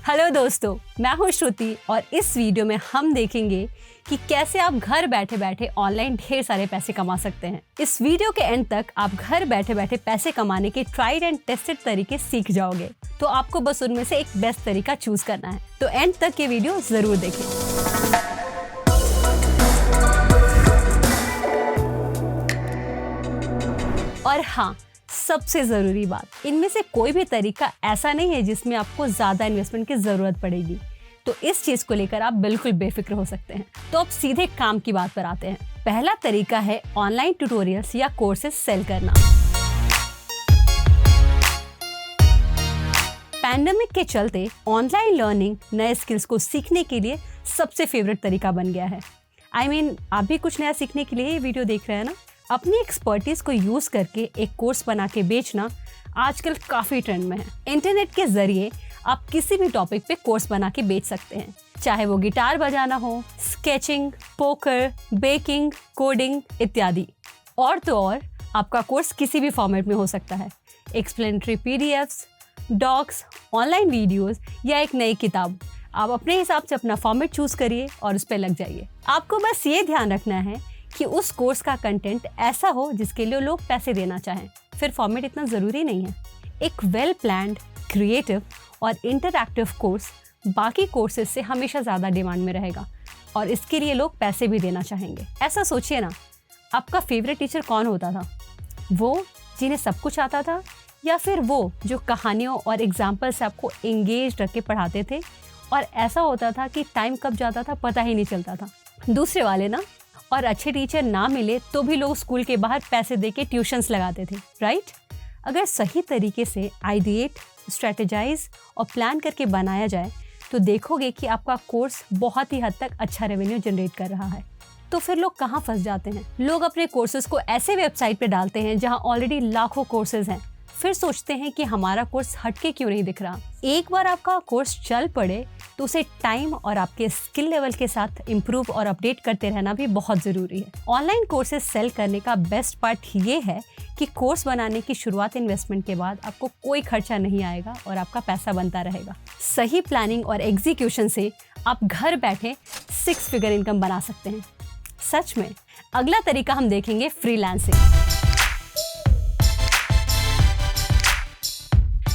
Hello दोस्तों, मैं हूँ श्रुति और इस वीडियो में हम देखेंगे कि कैसे आप घर बैठे बैठे ऑनलाइन ढेर सारे पैसे कमा सकते हैं। इस वीडियो के एंड तक आप घर बैठे बैठे पैसे कमाने के ट्राइड एंड टेस्टेड तरीके सीख जाओगे। तो आपको बस उनमें से एक बेस्ट तरीका चूज करना है, तो एंड तक ये वीडियो जरूर देखें। और हाँ, सबसे जरूरी बात, इनमें से कोई भी तरीका ऐसा नहीं है जिसमें आपको ज्यादा इन्वेस्टमेंट की जरूरत पड़ेगी, तो इस चीज को लेकर आप बिल्कुल बेफिक्र हो सकते हैं। तो अब सीधे काम की बात पर आते हैं। पहला तरीका है ऑनलाइन ट्यूटोरियल्स या कोर्सेज सेल करना। पैंडेमिक के चलते ऑनलाइन लर्निंग नए स्किल्स को सीखने के लिए सबसे फेवरेट तरीका बन गया है। आप भी कुछ नया सीखने के लिए ये वीडियो देख रहे हैं ना। अपनी एक्सपर्टीज को यूज करके एक कोर्स बना के बेचना आजकल काफी ट्रेंड में है। इंटरनेट के जरिए आप किसी भी टॉपिक पे कोर्स बना के बेच सकते हैं, चाहे वो गिटार बजाना हो, स्केचिंग, पोकर, बेकिंग, कोडिंग इत्यादि। और तो और आपका कोर्स किसी भी फॉर्मेट में हो सकता है। Explanatory PDFs, docs, online videos या एक नई किताब। आप अपने हिसाब से अपना फॉर्मेट चूज करिए और उस पर लग जाइए। आपको बस ये ध्यान रखना है कि उस कोर्स का कंटेंट ऐसा हो जिसके लिए लोग पैसे देना चाहें। फिर फॉर्मेट इतना ज़रूरी नहीं है। एक वेल प्लान्ड, क्रिएटिव और इंटरैक्टिव कोर्स बाकी कोर्सेज से हमेशा ज़्यादा डिमांड में रहेगा और इसके लिए लोग पैसे भी देना चाहेंगे। ऐसा सोचिए ना, आपका फेवरेट टीचर कौन होता था? वो जिन्हें सब कुछ आता था, या फिर वो जो कहानियों और एग्जाम्पल से आपको एंगेज रख के पढ़ाते थे और ऐसा होता था कि टाइम कब जाता था पता ही नहीं चलता था? दूसरे वाले ना। और अच्छे टीचर ना मिले तो भी लोग स्कूल के बाहर पैसे देके ट्यूशन्स लगाते थे, राइट? अगर सही तरीके से आइडिएट, स्ट्रेटेजाइज और प्लान करके बनाया जाए तो देखोगे कि आपका कोर्स बहुत ही हद तक अच्छा रेवेन्यू जनरेट कर रहा है। तो फिर लोग कहाँ फंस जाते हैं? लोग अपने कोर्सेज को ऐसे वेबसाइट पे डालते हैं जहाँ ऑलरेडी लाखों कोर्सेज हैं, फिर सोचते हैं कि हमारा कोर्स हटके क्यों नहीं दिख रहा। एक बार आपका कोर्स चल पड़े तो उसे टाइम और आपके स्किल लेवल के साथ इम्प्रूव और अपडेट करते रहना भी बहुत ज़रूरी है। ऑनलाइन कोर्सेज सेल करने का बेस्ट पार्ट ये है कि कोर्स बनाने की शुरुआत इन्वेस्टमेंट के बाद आपको कोई खर्चा नहीं आएगा और आपका पैसा बनता रहेगा। सही प्लानिंग और एग्जीक्यूशन से आप घर बैठे 6 फिगर इनकम बना सकते हैं। सच में। अगला तरीका हम देखेंगे फ्रीलांसिंग।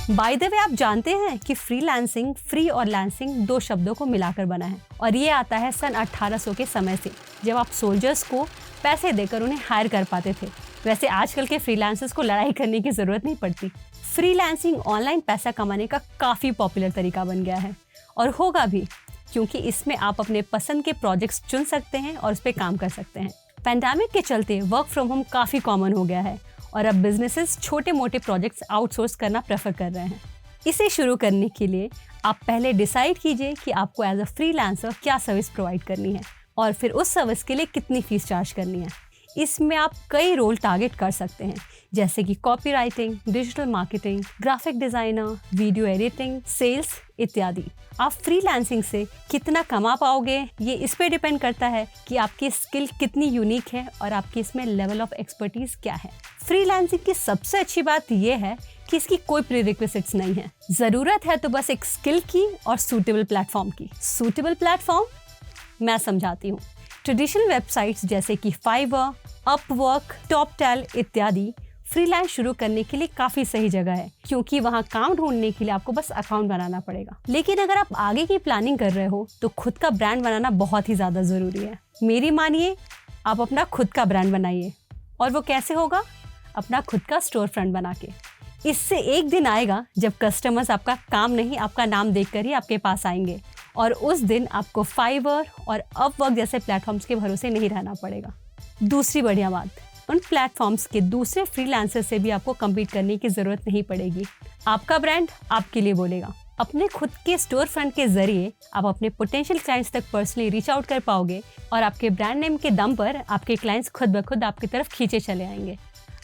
बाय द वे, आप जानते हैं कि फ्रीलांसिंग, फ्री और लांसिंग 2 शब्दों को मिलाकर बना है और ये आता है सन 1800 के समय से, जब आप सोल्जर्स को पैसे देकर उन्हें हायर कर पाते थे। वैसे आजकल के फ्रीलांसर्स को लड़ाई करने की जरूरत नहीं पड़ती। फ्रीलांसिंग ऑनलाइन पैसा कमाने का काफी पॉपुलर तरीका बन गया है और होगा भी, क्योंकि इसमें आप अपने पसंद के प्रोजेक्ट्स चुन सकते हैं और उस पर काम कर सकते हैं। पैंडेमिक के चलते वर्क फ्रॉम होम काफी कॉमन हो गया है और अब बिजनेसेस छोटे मोटे प्रोजेक्ट्स आउटसोर्स करना प्रेफर कर रहे हैं। इसे शुरू करने के लिए आप पहले डिसाइड कीजिए कि आपको एज अ फ्रीलांसर क्या सर्विस प्रोवाइड करनी है और फिर उस सर्विस के लिए कितनी फीस चार्ज करनी है। इसमें आप कई रोल टारगेट कर सकते हैं, जैसे कि copywriting, digital marketing, graphic designer, video editing, sales इत्यादि। आप फ्रीलांसिंग से कितना कमा पाओगे ये इस पे डिपेंड करता है कि आपकी स्किल कितनी यूनिक है और आपकी इसमें लेवल ऑफ एक्सपर्टीज क्या है। फ्रीलांसिंग की सबसे अच्छी बात यह है कि इसकी कोई प्रीरिक्विजिट्स नहीं है। जरूरत है तो बस एक स्किल की और सूटेबल प्लेटफॉर्म की। सूटेबल प्लेटफॉर्म मैं समझाती हूँ। ट्रेडिशनल वेबसाइट्स जैसे कि फाइवर, अपवर्क, टॉपटेल इत्यादि फ्रीलांस शुरू करने के लिए काफी सही जगह है, क्योंकि वहाँ काम ढूंढने के लिए आपको बस अकाउंट बनाना पड़ेगा। लेकिन अगर आप आगे की प्लानिंग कर रहे हो तो खुद का ब्रांड बनाना बहुत ही ज्यादा जरूरी है। मेरी मानिए, आप अपना खुद का ब्रांड बनाइए। और वो कैसे होगा? अपना खुद का स्टोर फ्रंट बना के। इससे एक दिन आएगा जब कस्टमर्स आपका काम नहीं, आपका नाम देखकर ही आपके पास आएंगे और उस दिन आपको फाइवर और अपवर्क जैसे प्लेटफॉर्म्स के भरोसे नहीं रहना पड़ेगा। दूसरी बढ़िया बात, उन प्लेटफॉर्म्स के दूसरे फ्रीलांसर से भी आपको कम्पीट करने की जरूरत नहीं पड़ेगी। आपका ब्रांड आपके लिए बोलेगा। अपने खुद के स्टोर फ्रंट के जरिए आप अपने पोटेंशियल क्लाइंट्स तक पर्सनली रीच आउट कर पाओगे और आपके ब्रांड नेम के दम पर आपके क्लाइंट्स खुद ब खुद आपकी तरफ खींचे चले आएंगे।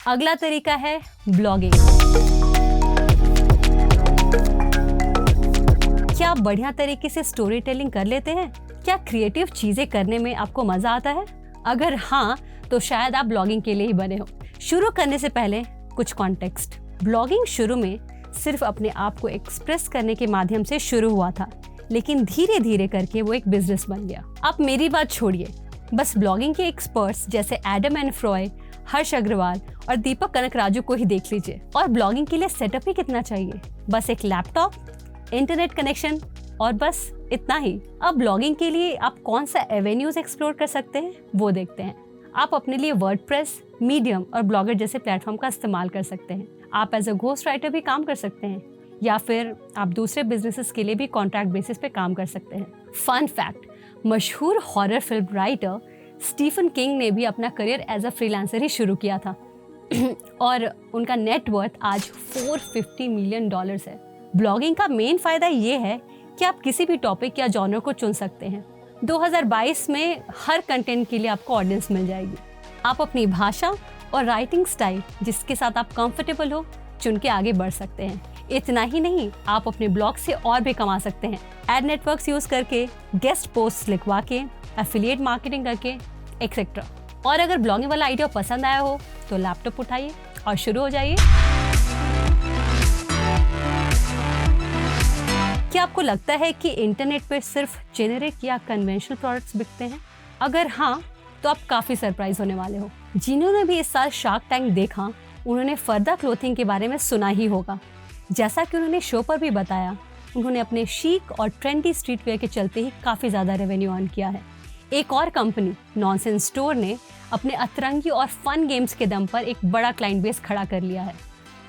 अगला तरीका है ब्लॉगिंग। क्या आप बढ़िया तरीके से स्टोरी टेलिंग कर लेते हैं? क्या क्रिएटिव चीजें करने में आपको मजा आता है? अगर हाँ, तो शायद आप ब्लॉगिंग के लिए ही बने हो। शुरू करने से पहले कुछ कॉन्टेक्स्ट। ब्लॉगिंग शुरू में सिर्फ अपने आप को एक्सप्रेस करने के माध्यम से शुरू हुआ था, लेकिन धीरे धीरे करके वो एक बिजनेस बन गया। आप मेरी बात छोड़िए, बस ब्लॉगिंग के एक्सपर्ट्स जैसे एडम एंड फ्रॉय, हर्ष अग्रवाल और दीपक कनकराजू को ही देख लीजिए। और ब्लॉगिंग के लिए सेटअप ही कितना चाहिए, बस एक लैपटॉप, इंटरनेट कनेक्शन और बस इतना ही। अब ब्लॉगिंग के लिए आप कौन सा एवेन्यूज एक्सप्लोर कर सकते हैं वो देखते हैं। आप अपने लिए वर्डप्रेस, मीडियम और ब्लॉगर जैसे प्लेटफॉर्म का इस्तेमाल कर सकते हैं। आप एज अ घोस्ट राइटर भी काम कर सकते हैं, या फिर आप दूसरे बिजनेसेस के लिए भी कॉन्ट्रैक्ट बेसिस पे काम कर सकते हैं। फन फैक्ट, मशहूर horror film writer Stephen King ने भी अपना करियर एज अ फ्रीलांसर ही शुरू किया था और उनका नेटवर्थ आज $450 मिलियन है। ब्लॉगिंग का मेन फायदा ये है कि आप किसी भी टॉपिक या जॉनर को चुन सकते हैं। 2022 में हर कंटेंट के लिए आपको ऑडियंस मिल जाएगी। आप अपनी भाषा और राइटिंग स्टाइल जिसके साथ आप कंफर्टेबल हो चुन के आगे बढ़ सकते हैं। इतना ही नहीं, आप अपने ब्लॉग से और भी कमा सकते हैं, एड नेटवर्क्स यूज करके, गेस्ट पोस्ट लिखवा के, एफिलिएट मार्केटिंग करके, एक्सेट्रा। और अगर ब्लॉगिंग वाला आइडिया पसंद आया हो तो लैपटॉप उठाइए और शुरू हो जाइए। क्या आपको लगता है कि इंटरनेट पर सिर्फ जेनेरिक या कन्वेंशनल प्रोडक्ट्स बिकते हैं? अगर हाँ, तो आप काफी सरप्राइज होने वाले हो। जिन्होंने भी इस साल शार्क टैंक देखा, उन्होंने फरदा क्लोथिंग के बारे में सुना ही होगा। जैसा कि उन्होंने शो पर भी बताया, उन्होंने अपने शीक और ट्रेंडी स्ट्रीट वेयर के चलते ही काफी ज्यादा रेवेन्यू अर्न किया है। एक और कंपनी नॉनसेंस स्टोर ने अपने अतरंगी और फन गेम्स के दम पर एक बड़ा क्लाइंट बेस खड़ा कर लिया है।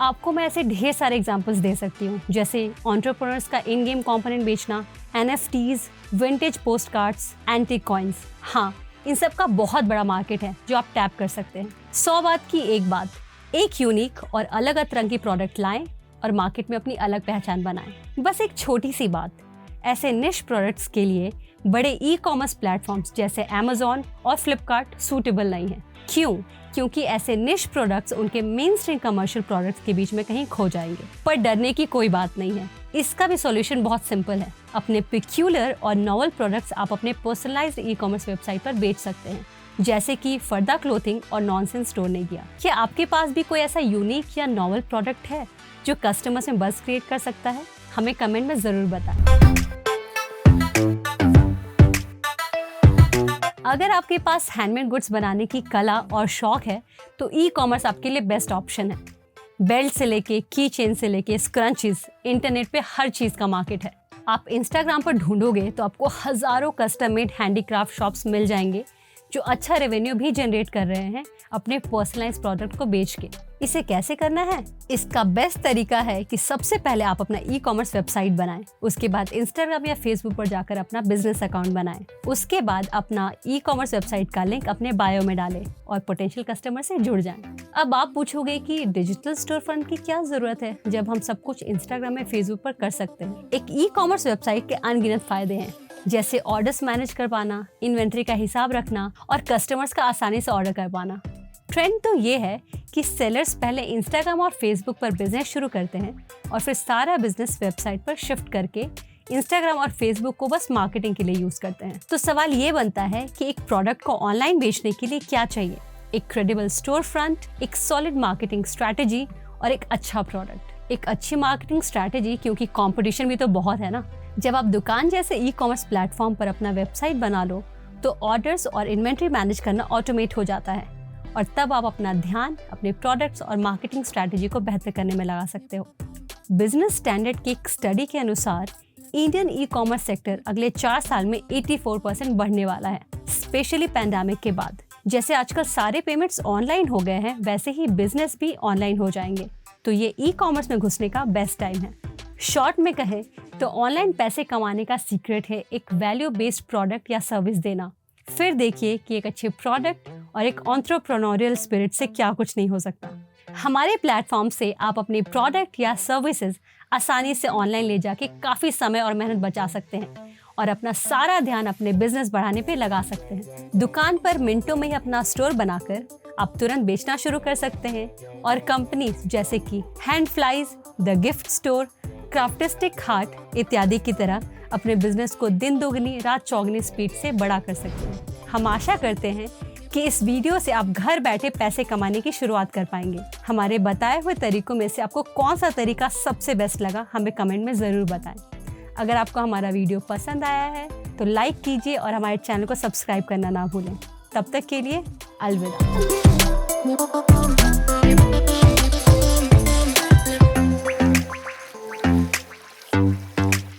आपको मैं ऐसे ढेर सारे एग्जांपल्स दे सकती हूँ, जैसे एंटरप्रेन्योर्स का इन गेम कंपोनेंट बेचना, NFTs, vintage post cards, antique coins. हाँ, इन सब का बहुत बड़ा मार्केट है जो आप टैप कर सकते हैं। 100 बात की एक बात, एक यूनिक और अलग अतरंगी प्रोडक्ट लाएं और मार्केट में अपनी अलग पहचान बनाएं। बस एक छोटी सी बात, ऐसे निश प्रोडक्ट्स के लिए बड़े ई-कॉमर्स प्लेटफॉर्म्स जैसे Amazon और Flipkart सूटेबल नहीं है। क्यों? क्योंकि ऐसे निश प्रोडक्ट्स उनके मेन स्ट्रीम कमर्शियल प्रोडक्ट्स के बीच में कहीं खो जाएंगे। पर डरने की कोई बात नहीं है, इसका भी सॉल्यूशन बहुत सिंपल है। अपने पिक्यूलर और नॉवल प्रोडक्ट्स आप अपने पर्सनलाइज्ड ई-कॉमर्स वेबसाइट पर बेच सकते हैं, जैसे कि फरदा क्लोथिंग और नॉनसेंस स्टोर ने किया। क्या आपके पास भी कोई ऐसा यूनिक या नॉवल प्रोडक्ट है जो कस्टमर्स में बज़ क्रिएट कर सकता है? हमें कमेंट में जरूर बताएं। अगर आपके पास हैंडमेड गुड्स बनाने की कला और शौक है तो ई-कॉमर्स आपके लिए बेस्ट ऑप्शन है। बेल्ट से लेके की चेन से लेके स्क्रंचीज, इंटरनेट पे हर चीज का मार्केट है। आप इंस्टाग्राम पर ढूंढोगे तो आपको हजारों कस्टम मेड हैंडीक्राफ्ट शॉप्स मिल जाएंगे जो अच्छा रेवेन्यू भी जनरेट कर रहे हैं अपने पर्सनलाइज्ड प्रोडक्ट को बेच के। इसे कैसे करना है? इसका बेस्ट तरीका है कि सबसे पहले आप अपना ई-कॉमर्स वेबसाइट बनाएं, उसके बाद इंस्टाग्राम या फेसबुक पर जाकर अपना बिजनेस अकाउंट बनाएं, उसके बाद अपना ई-कॉमर्स वेबसाइट का लिंक अपने बायो में डालें और पोटेंशियल कस्टमर से जुड़ जाएं। अब आप पूछोगे कि डिजिटल स्टोर फ्रंट की क्या जरूरत है जब हम सब कुछ इंस्टाग्राम या फेसबुक पर कर सकते हैं? एक ई-कॉमर्स वेबसाइट के अनगिनत फायदे हैं, जैसे ऑर्डर्स मैनेज कर पाना, इन्वेंट्री का हिसाब रखना और कस्टमर्स का आसानी से ऑर्डर कर पाना। ट्रेंड तो ये है कि सेलर्स पहले इंस्टाग्राम और फेसबुक पर बिजनेस शुरू करते हैं और फिर सारा बिजनेस वेबसाइट पर शिफ्ट करके इंस्टाग्राम और फेसबुक को बस मार्केटिंग के लिए यूज करते हैं। तो सवाल ये बनता है कि एक प्रोडक्ट को ऑनलाइन बेचने के लिए क्या चाहिए? एक क्रेडिबल स्टोर फ्रंट, एक सॉलिड मार्केटिंग स्ट्रैटेजी और एक अच्छा प्रोडक्ट। एक अच्छी मार्केटिंग स्ट्रैटेजी, क्योंकि कंपटीशन भी तो बहुत है ना। जब आप दुकान जैसे ई-कॉमर्स प्लेटफॉर्म पर अपना वेबसाइट बना लो तो ऑर्डर्स और इन्वेंट्री मैनेज करना ऑटोमेट हो जाता है और तब आप अपना ध्यान अपने प्रोडक्ट्स और मार्केटिंग स्ट्रैटेजी को बेहतर करने में लगा सकते हो। बिजनेस स्टैंडर्ड की एक स्टडी के अनुसार इंडियन ई-कॉमर्स सेक्टर अगले 4 साल में 84% बढ़ने वाला है, स्पेशली पैंडेमिक के बाद। जैसे आजकल सारे पेमेंट्स ऑनलाइन हो गए हैं, वैसे ही बिजनेस भी ऑनलाइन हो जाएंगे, तो ये ई-कॉमर्स में घुसने का बेस्ट टाइम है। शॉर्ट में कहें तो ऑनलाइन पैसे कमाने का सीक्रेट है एक वैल्यू बेस्ड प्रोडक्ट या सर्विस देना। फिर देखिए कि एक अच्छे प्रोडक्ट और एक एंटरप्रेन्योरियल स्पिरिट से क्या कुछ नहीं हो सकता। हमारे प्लेटफॉर्म से आप अपने प्रोडक्ट या सर्विसेज आसानी से ऑनलाइन ले जाके काफ़ी समय और मेहनत बचा सकते हैं और अपना सारा ध्यान अपने बिजनेस बढ़ाने पे लगा सकते हैं। दुकान पर मिनटों में ही अपना स्टोर बनाकर आप तुरंत बेचना शुरू कर सकते हैं और कंपनीज जैसे कि हैंडफ्लाइज, द गिफ्ट स्टोर, क्राफ्टिस्टिक हार्ट इत्यादि की तरह अपने बिजनेस को दिन दोगुनी रात चौगुनी स्पीड से बड़ा कर सकते हैं। हम आशा करते हैं कि इस वीडियो से आप घर बैठे पैसे कमाने की शुरुआत कर पाएंगे। हमारे बताए हुए तरीकों में से आपको कौन सा तरीका सबसे बेस्ट लगा, हमें कमेंट में ज़रूर बताएं। अगर आपको हमारा वीडियो पसंद आया है तो लाइक कीजिए और हमारे चैनल को सब्सक्राइब करना ना भूलें। तब तक के लिए अलविदा।